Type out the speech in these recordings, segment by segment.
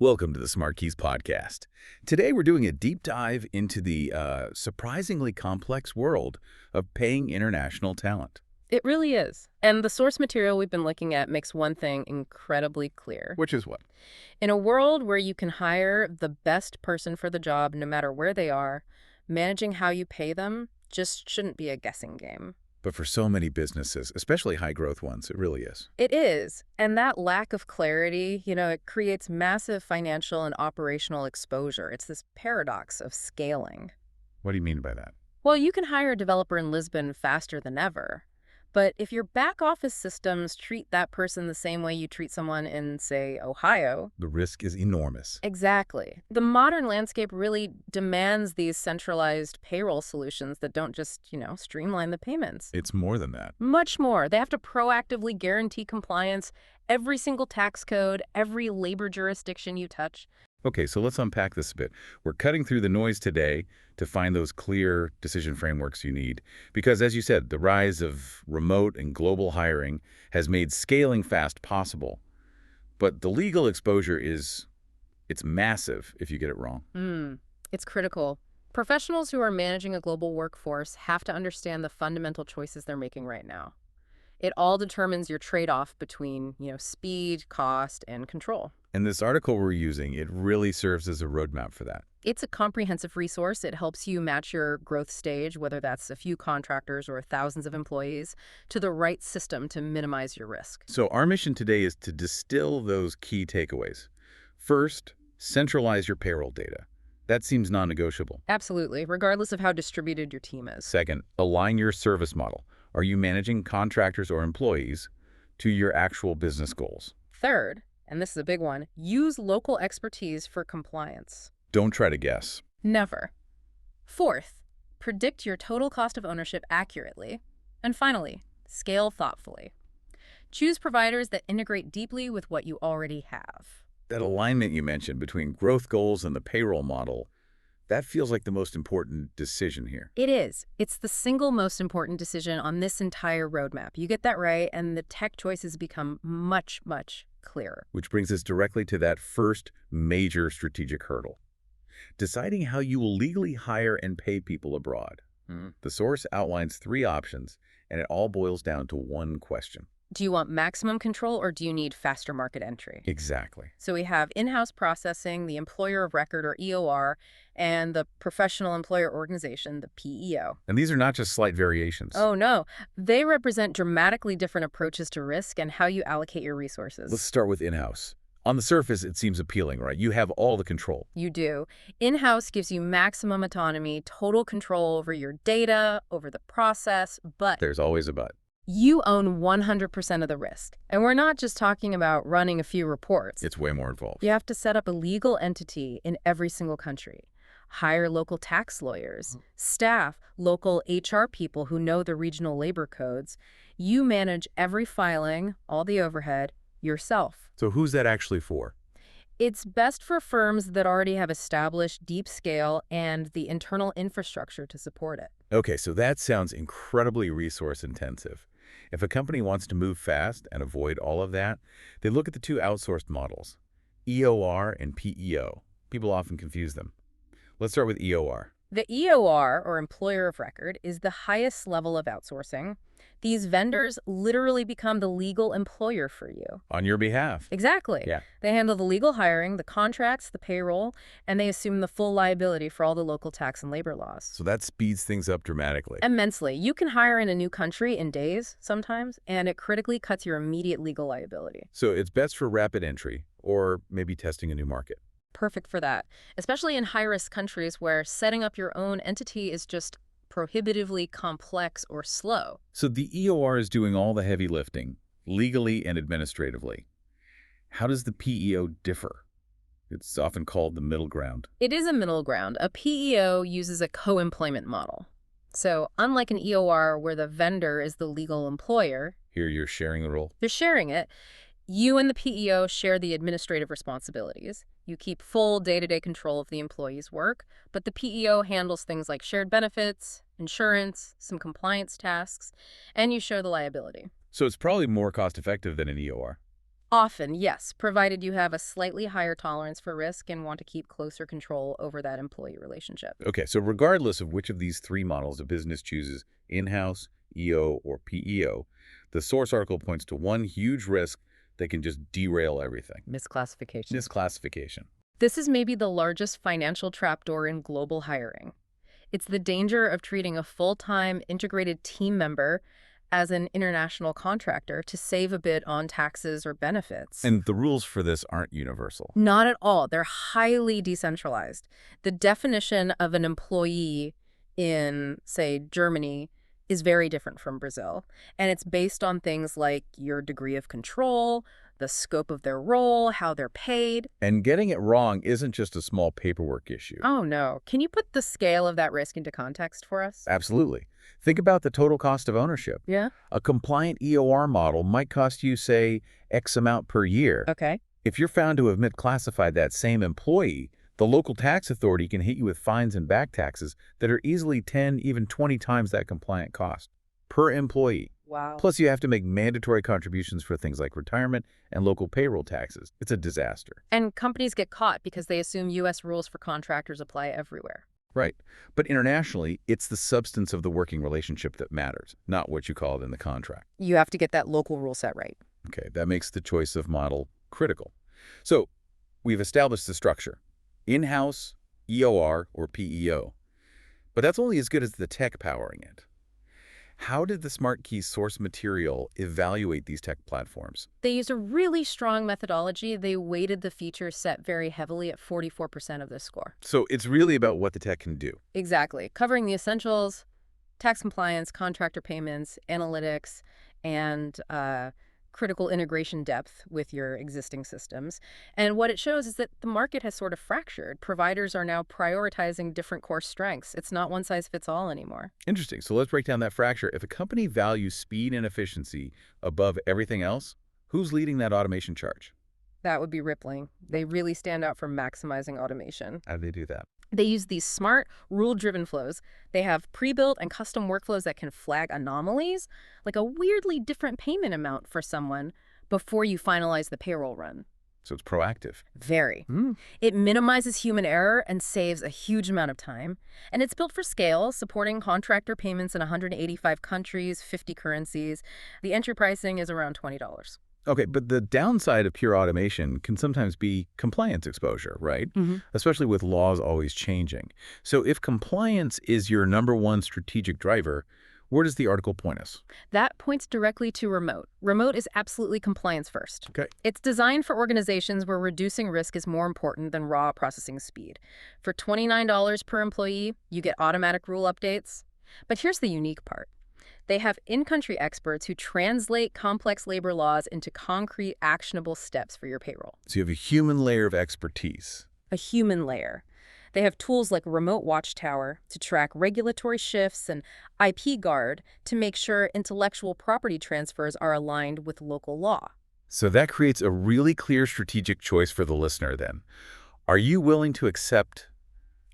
Welcome to the SmartKeys podcast. Today we're doing a deep dive into the surprisingly complex world of paying international talent. It really is. And the source material we've been looking at makes one thing incredibly clear. Which is what? In a world where you can hire the best person for the job no matter where they are, managing how you pay them just shouldn't be a guessing game. But for so many businesses, especially high-growth ones, it really is. It is. And that lack of clarity, it creates massive financial and operational exposure. It's this paradox of scaling. What do you mean by that? Well, you can hire a developer in Lisbon faster than ever. But if your back office systems treat that person the same way you treat someone in, say, Ohio... The risk is enormous. Exactly. The modern landscape really demands these centralized payroll solutions that don't just, streamline the payments. It's more than that. Much more. They have to proactively guarantee compliance, every single tax code, every labor jurisdiction you touch. Okay, so let's unpack this a bit. We're cutting through the noise today to find those clear decision frameworks you need. Because, as you said, the rise of remote and global hiring has made scaling fast possible. But the legal exposure it's massive if you get it wrong. It's critical. Professionals who are managing a global workforce have to understand the fundamental choices they're making right now. It all determines your trade-off between, speed, cost, and control. And this article we're using, it really serves as a roadmap for that. It's a comprehensive resource. It helps you match your growth stage, whether that's a few contractors or thousands of employees, to the right system to minimize your risk. So our mission today is to distill those key takeaways. First, centralize your payroll data. That seems non-negotiable. Absolutely, regardless of how distributed your team is. Second, align your service model. Are you managing contractors or employees to your actual business goals? Third, and this is a big one, use local expertise for compliance. Don't try to guess. Never. Fourth, predict your total cost of ownership accurately. And finally, scale thoughtfully. Choose providers that integrate deeply with what you already have. That alignment you mentioned between growth goals and the payroll model, that feels like the most important decision here. It is. It's the single most important decision on this entire roadmap. You get that right, and the tech choices become much, much clearer. Which brings us directly to that first major strategic hurdle. Deciding how you will legally hire and pay people abroad. The source outlines 3 options, and it all boils down to one question. Do you want maximum control or do you need faster market entry? Exactly. So we have in-house processing, the employer of record or EOR, and the professional employer organization, the PEO. And these are not just slight variations. Oh, no. They represent dramatically different approaches to risk and how you allocate your resources. Let's start with in-house. On the surface, it seems appealing, right? You have all the control. You do. In-house gives you maximum autonomy, total control over your data, over the process, but There's always a but. you own 100% of the risk. And we're not just talking about running a few reports. It's way more involved. You have to set up a legal entity in every single country. Hire local tax lawyers, staff local HR people who know the regional labor codes. You manage every filing, all the overhead, yourself. So who's that actually for? It's best for firms that already have established deep scale and the internal infrastructure to support it. Okay, so that sounds incredibly resource intensive. If a company wants to move fast and avoid all of that, they look at the 2 outsourced models, EOR and PEO. People often confuse them. Let's start with EOR. The EOR, or employer of record, is the highest level of outsourcing. These vendors literally become the legal employer for you. On your behalf. Exactly. Yeah. They handle the legal hiring, the contracts, the payroll, and they assume the full liability for all the local tax and labor laws. So that speeds things up dramatically. Immensely. You can hire in a new country in days sometimes, and it critically cuts your immediate legal liability. So it's best for rapid entry or maybe testing a new market. Perfect for that, especially in high-risk countries where setting up your own entity is just prohibitively complex or slow. So the EOR is doing all the heavy lifting, legally and administratively. How does the PEO differ? It's often called the middle ground. It is a middle ground. A PEO uses a co-employment model. So unlike an EOR where the vendor is the legal employer, Here you're sharing the role. they're sharing it. You and the PEO share the administrative responsibilities. You keep full day-to-day control of the employee's work, but the PEO handles things like shared benefits, insurance, some compliance tasks, and you share the liability. So it's probably more cost-effective than an EOR. Often, yes, provided you have a slightly higher tolerance for risk and want to keep closer control over that employee relationship. Okay, so regardless of which of these three models a business chooses, in-house, EO, or PEO, the source article points to one huge risk that can just derail everything. Misclassification. Misclassification. This is maybe the largest financial trapdoor in global hiring. It's the danger of treating a full-time integrated team member as an international contractor to save a bit on taxes or benefits. And the rules for this aren't universal. Not at all. They're highly decentralized. The definition of an employee in, say, Germany is very different from Brazil. And it's based on things like your degree of control, the scope of their role, how they're paid. And getting it wrong isn't just a small paperwork issue. Oh, no. Can you put the scale of that risk into context for us? Absolutely. Think about the total cost of ownership. Yeah? A compliant EOR model might cost you, say, X amount per year. Okay. If you're found to have misclassified that same employee, the local tax authority can hit you with fines and back taxes that are easily 10, even 20 times that compliant cost per employee. Wow. Plus, you have to make mandatory contributions for things like retirement and local payroll taxes. It's a disaster. And companies get caught because they assume U.S. rules for contractors apply everywhere. Right. But internationally, it's the substance of the working relationship that matters, not what you call it in the contract. You have to get that local rule set right. Okay, that makes the choice of model critical. So, we've established the structure. In-house, EOR, or PEO. But that's only as good as the tech powering it. How did the SmartKeys source material evaluate these tech platforms? They used a really strong methodology. They weighted the feature set very heavily at 44% of the score. So it's really about what the tech can do. Exactly. Covering the essentials, tax compliance, contractor payments, analytics, and critical integration depth with your existing systems. And what it shows is that the market has sort of fractured. Providers are now prioritizing different core strengths. It's not one size fits all anymore. Interesting. So let's break down that fracture. If a company values speed and efficiency above everything else, who's leading that automation charge? That would be Rippling. They really stand out for maximizing automation. How do they do that? They use these smart, rule-driven flows. They have pre-built and custom workflows that can flag anomalies, like a weirdly different payment amount for someone, before you finalize the payroll run. So it's proactive. Very. It minimizes human error and saves a huge amount of time. And it's built for scale, supporting contractor payments in 185 countries, 50 currencies. The entry pricing is around $20. Okay, but the downside of pure automation can sometimes be compliance exposure, right? Especially with laws always changing. So if compliance is your #1 strategic driver, where does the article point us? That points directly to Remote. Remote is absolutely compliance first. Okay. It's designed for organizations where reducing risk is more important than raw processing speed. For $29 per employee, you get automatic rule updates. But here's the unique part. They have in-country experts who translate complex labor laws into concrete, actionable steps for your payroll. So you have a human layer of expertise. A human layer. They have tools like Remote Watchtower to track regulatory shifts and IP Guard to make sure intellectual property transfers are aligned with local law. So that creates a really clear strategic choice for the listener then. Are you willing to accept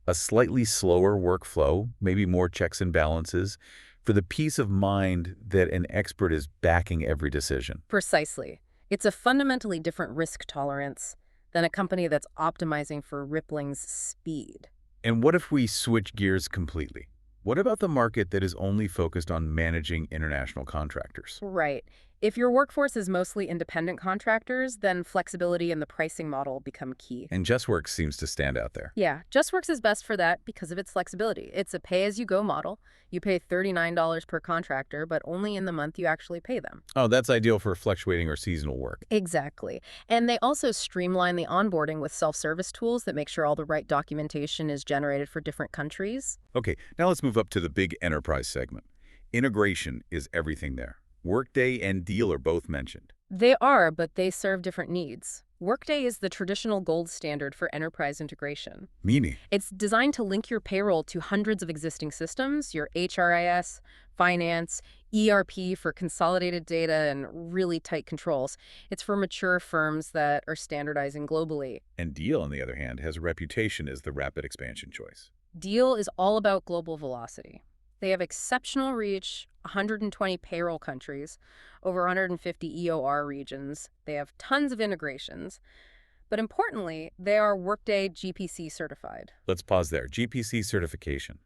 a slightly slower workflow, maybe more checks and balances, for the peace of mind that an expert is backing every decision? Precisely. It's a fundamentally different risk tolerance than a company that's optimizing for Rippling's speed. And what if we switch gears completely? What about the market that is only focused on managing international contractors? Right. If your workforce is mostly independent contractors, then flexibility and the pricing model become key. And JustWorks seems to stand out there. Yeah, JustWorks is best for that because of its flexibility. It's a pay-as-you-go model. You pay $39 per contractor, but only in the month you actually pay them. Oh, that's ideal for fluctuating or seasonal work. Exactly. And they also streamline the onboarding with self-service tools that make sure all the right documentation is generated for different countries. Okay, now let's move up to the big enterprise segment. Integration is everything there. Workday and Deal are both mentioned. They are, but they serve different needs. Workday is the traditional gold standard for enterprise integration. Meaning? It's designed to link your payroll to hundreds of existing systems, your HRIS, finance, ERP for consolidated data and really tight controls. It's for mature firms that are standardizing globally. And Deal, on the other hand, has a reputation as the rapid expansion choice. Deal is all about global velocity. They have exceptional reach, 120 payroll countries, over 150 EOR regions. They have tons of integrations. But importantly, they are Workday GPC certified. Let's pause there. GPC certification.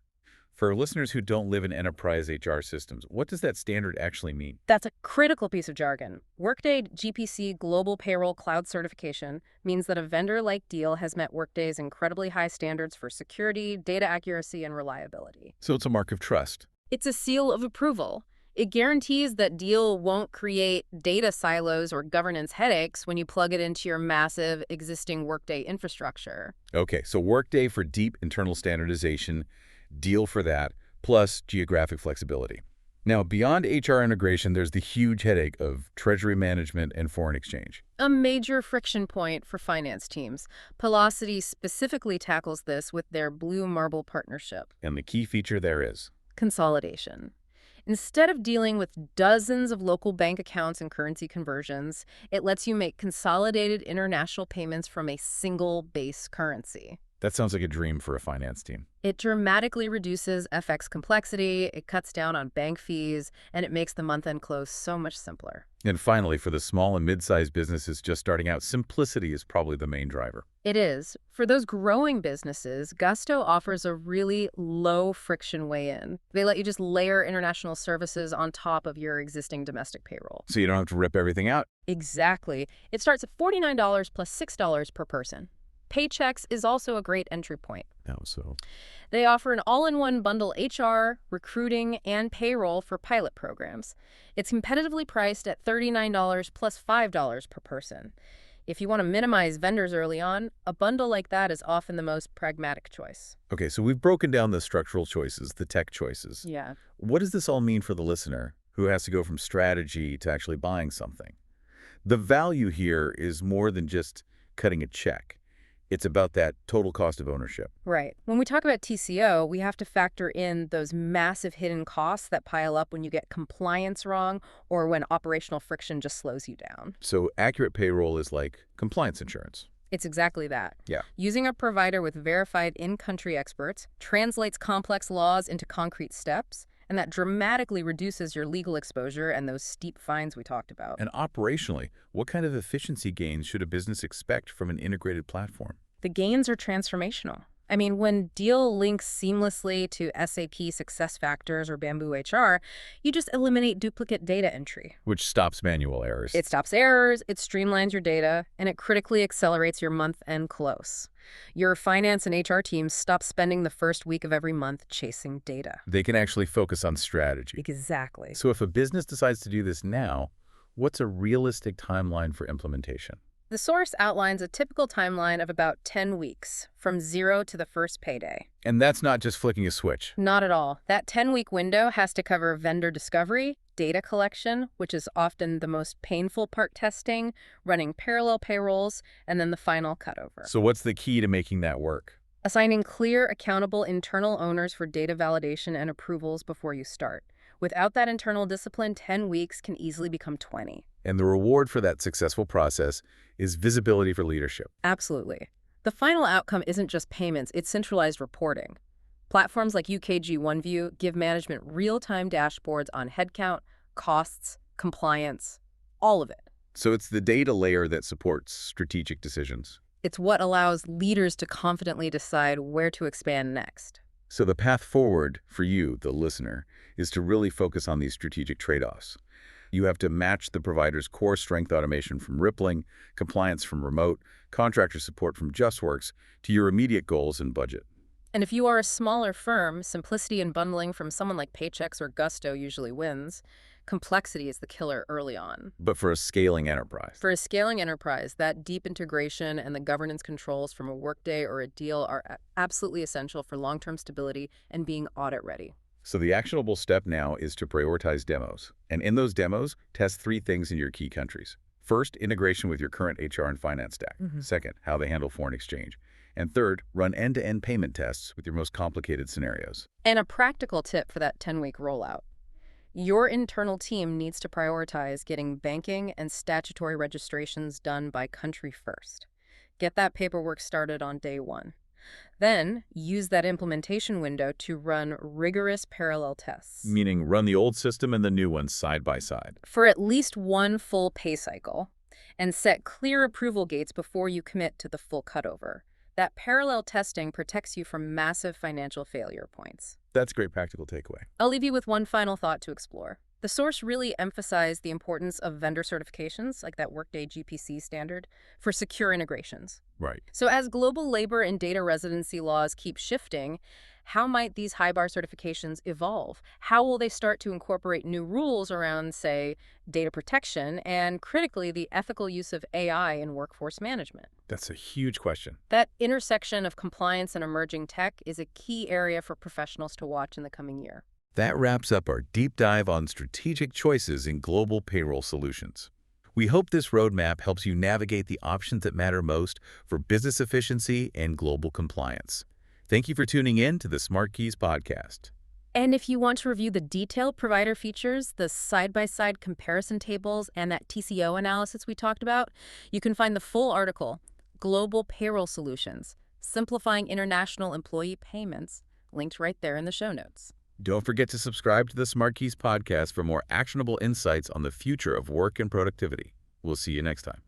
For listeners who don't live in enterprise HR systems, what does that standard actually mean? That's a critical piece of jargon. Workday GPC Global Payroll Cloud Certification means that a vendor like Deal has met Workday's incredibly high standards for security, data accuracy, and reliability. So it's a mark of trust. It's a seal of approval. It guarantees that Deal won't create data silos or governance headaches when you plug it into your massive existing Workday infrastructure. Okay, so Workday for deep internal standardization, Deal for that, plus geographic flexibility. Now, beyond HR integration, there's the huge headache of treasury management and foreign exchange. A major friction point for finance teams. Paylocity specifically tackles this with their Blue Marble partnership. And the key feature there is Consolidation. Instead of dealing with dozens of local bank accounts and currency conversions, it lets you make consolidated international payments from a single base currency. that sounds like a dream for a finance team. It dramatically reduces FX complexity, it cuts down on bank fees, and it makes the month-end close so much simpler. And finally, for the small and mid-sized businesses just starting out, simplicity is probably the main driver. It is. For those growing businesses, Gusto offers a really low-friction way in. They let you just layer international services on top of your existing domestic payroll. So you don't have to rip everything out. Exactly. It starts at $49 plus $6 per person. Paychex is also a great entry point. So They offer an all-in-one bundle HR, recruiting, and payroll for pilot programs. It's competitively priced at $39 plus $5 per person. If you want to minimize vendors early on, a bundle like that is often the most pragmatic choice. Okay, so we've broken down the structural choices, the tech choices. Yeah. What does this all mean for the listener who has to go from strategy to actually buying something? The value here is more than just cutting a check. It's about that total cost of ownership. Right. When we talk about TCO, we have to factor in those massive hidden costs that pile up when you get compliance wrong or when operational friction just slows you down. So accurate payroll is like compliance insurance. It's exactly that. Yeah. Using a provider with verified in-country experts translates complex laws into concrete steps, and that dramatically reduces your legal exposure and those steep fines we talked about. And operationally, what kind of efficiency gains should a business expect from an integrated platform? The gains are transformational. I mean, when Deal links seamlessly to SAP SuccessFactors or Bamboo HR, you just eliminate duplicate data entry. Which stops manual errors. It stops errors, it streamlines your data, and it critically accelerates your month-end close. Your finance and HR teams stop spending the first week of every month chasing data. They can actually focus on strategy. Exactly. So if a business decides to do this now, what's a realistic timeline for implementation? The source outlines a typical timeline of about 10 weeks, from zero to the first payday. And that's not just flicking a switch. Not at all. That 10-week window has to cover vendor discovery, data collection, which is often the most painful part, testing, running parallel payrolls, and then the final cutover. So what's the key to making that work? Assigning clear, accountable internal owners for data validation and approvals before you start. Without that internal discipline, 10 weeks can easily become 20. And the reward for that successful process is visibility for leadership. Absolutely. The final outcome isn't just payments, it's centralized reporting. Platforms like UKG OneView give management real-time dashboards on headcount, costs, compliance, all of it. So it's the data layer that supports strategic decisions. It's what allows leaders to confidently decide where to expand next. So the path forward for you, the listener, is to really focus on these strategic trade-offs. You have to match the provider's core strength automation from Rippling, compliance from Remote, contractor support from JustWorks, to your immediate goals and budget. And if you are a smaller firm, simplicity and bundling from someone like Paychex or Gusto usually wins. Complexity is the killer early on. But for a scaling enterprise. For a scaling enterprise, that deep integration and the governance controls from a Workday or a Deal are absolutely essential for long-term stability and being audit-ready. So the actionable step now is to prioritize demos. And in those demos, test 3 things in your key countries. First, integration with your current HR and finance stack. Second, how they handle foreign exchange. And third, run end-to-end payment tests with your most complicated scenarios. And a practical tip for that 10-week rollout. Your internal team needs to prioritize getting banking and statutory registrations done by country first. Get that paperwork started on day 1. Then use that implementation window to run rigorous parallel tests Meaning run the old system and the new one side by side. for at least one full pay cycle and set clear approval gates before you commit to the full cutover. That parallel testing protects you from massive financial failure points. That's a great practical takeaway. I'll leave you with one final thought to explore. The source really emphasized the importance of vendor certifications, like that Workday GPC standard, for secure integrations. Right. So as global labor and data residency laws keep shifting, how might these high bar certifications evolve? How will they start to incorporate new rules around, say, data protection and, critically, the ethical use of AI in workforce management? That's a huge question. That intersection of compliance and emerging tech is a key area for professionals to watch in the coming year. That wraps up our deep dive on strategic choices in global payroll solutions. We hope this roadmap helps you navigate the options that matter most for business efficiency and global compliance. Thank you for tuning in to the SmartKeys podcast. And if you want to review the detailed provider features, the side-by-side comparison tables, and that TCO analysis we talked about, you can find the full article, Global Payroll Solutions, Simplifying International Employee Payments, linked right there in the show notes. Don't forget to subscribe to the SmartKeys podcast for more actionable insights on the future of work and productivity. We'll see you next time.